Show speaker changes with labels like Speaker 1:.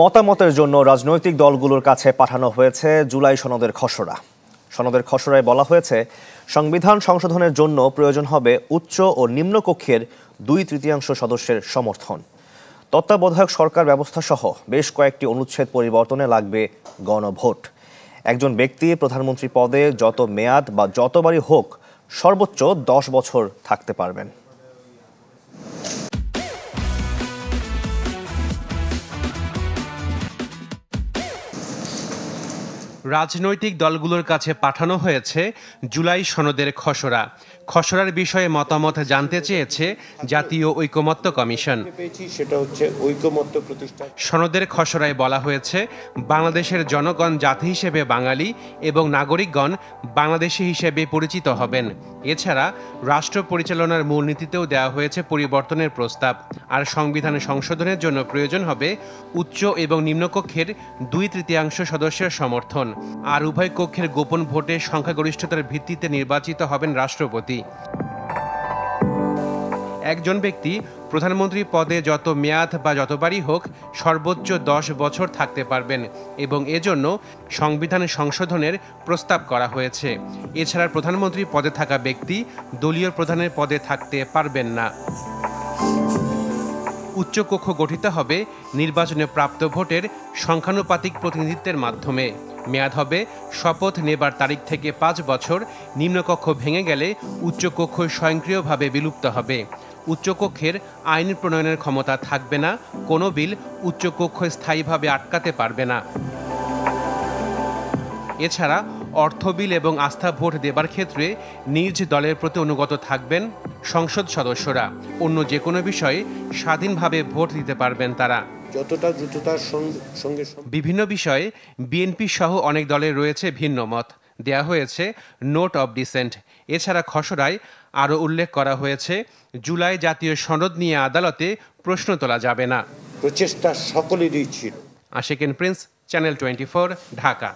Speaker 1: মতামতের জন্য রাজনৈতিক দলগুলোর কাছে পাঠানো হয়েছে জুলাই সনদের খসড়া। সনদের খসড়ায় বলা হয়েছে, সংবিধান সংশোধনের জন্য প্রয়োজন হবে উচ্চ ও নিম্নকক্ষের 2/3 সদস্যের সমর্থন। তত্ত্বাবধায়ক সরকার ব্যবস্থা সহ বেশ কয়েকটি অনুচ্ছেদ পরিবর্তনে লাগবে গণভোট। একজন ব্যক্তি প্রধানমন্ত্রী পদে যত মেয়াদ বা যতবারই হোক সর্বোচ্চ 10 বছর থাকতে পারবেন।
Speaker 2: রাজনৈতিক দলগুলোর কাছে পাঠানো হয়েছে জুলাই সনদের খসড়া। খসড়ার বিষয়ে মতামত জানতে চেয়েছে জাতীয় ঐকমত্য কমিশন। সনদের খসড়ায় বলা হয়েছে, বাংলাদেশের জনগণ জাতি হিসেবে বাঙালি এবং নাগরিকগণ বাংলাদেশি হিসেবে পরিচিত হবেন। এছাড়া রাষ্ট্র পরিচালনার মূলনীতিতেও দেওয়া হয়েছে পরিবর্তনের প্রস্তাব। আর সংবিধান সংশোধনের জন্য প্রয়োজন হবে উচ্চ এবং নিম্নকক্ষের 2/3 সদস্যের সমর্থন। আর উভয় কক্ষের গোপন ভোটে সংখ্যাগরিষ্ঠতার ভিত্তিতে নির্বাচিত হবেন রাষ্ট্রপতি। একজন ব্যক্তি প্রধানমন্ত্রী পদে যত মেয়াদ বা যতবারই হোক সর্বোচ্চ 10 বছর থাকতে পারবেন এবং এজন্য সংবিধান সংশোধনের প্রস্তাব করা হয়েছে। এছাড়া প্রধানমন্ত্রী পদে থাকা ব্যক্তি দলীয় প্রধানের পদে থাকতে পারবেন না। উচ্চকক্ষ গঠিত হবে নির্বাচনে প্রাপ্ত ভোটের সংখ্যানুপাতিক প্রতিনিধিত্বের মাধ্যমে। মেয়াদ হবে শপথ নেবার তারিখ থেকে 5 বছর। নিম্নকক্ষ ভেঙে গেলে উচ্চকক্ষ স্বয়ংক্রিয়ভাবে বিলুপ্ত হবে। উচ্চকক্ষের আইন প্রণয়নের ক্ষমতা থাকবে না। কোনো বিল উচ্চকক্ষ স্থায়ীভাবে আটকাতে পারবে না। এছাড়া অর্থ বিল এবং আস্থা ভোট দেবার ক্ষেত্রে নিজ দলের প্রতি অনুগত থাকবেন সংসদ সদস্যরা। অন্য যে কোনো বিষয়ে স্বাধীনভাবে ভোট দিতে পারবেন তারা। বিভিন্ন বিষয়ে বিএনপি সহ অনেক দলের রয়েছে ভিন্ন মত। দেয়া হয়েছে নোট অব ডিসেন্ট। এছাড়া খসড়ায় আরও উল্লেখ করা হয়েছে, জুলাই জাতীয় সনদ নিয়ে আদালতে প্রশ্ন তোলা যাবে না।
Speaker 3: প্রচেষ্টা সকলেরই ছিল।
Speaker 2: Ashikin Prince, channel 24, Dhaka.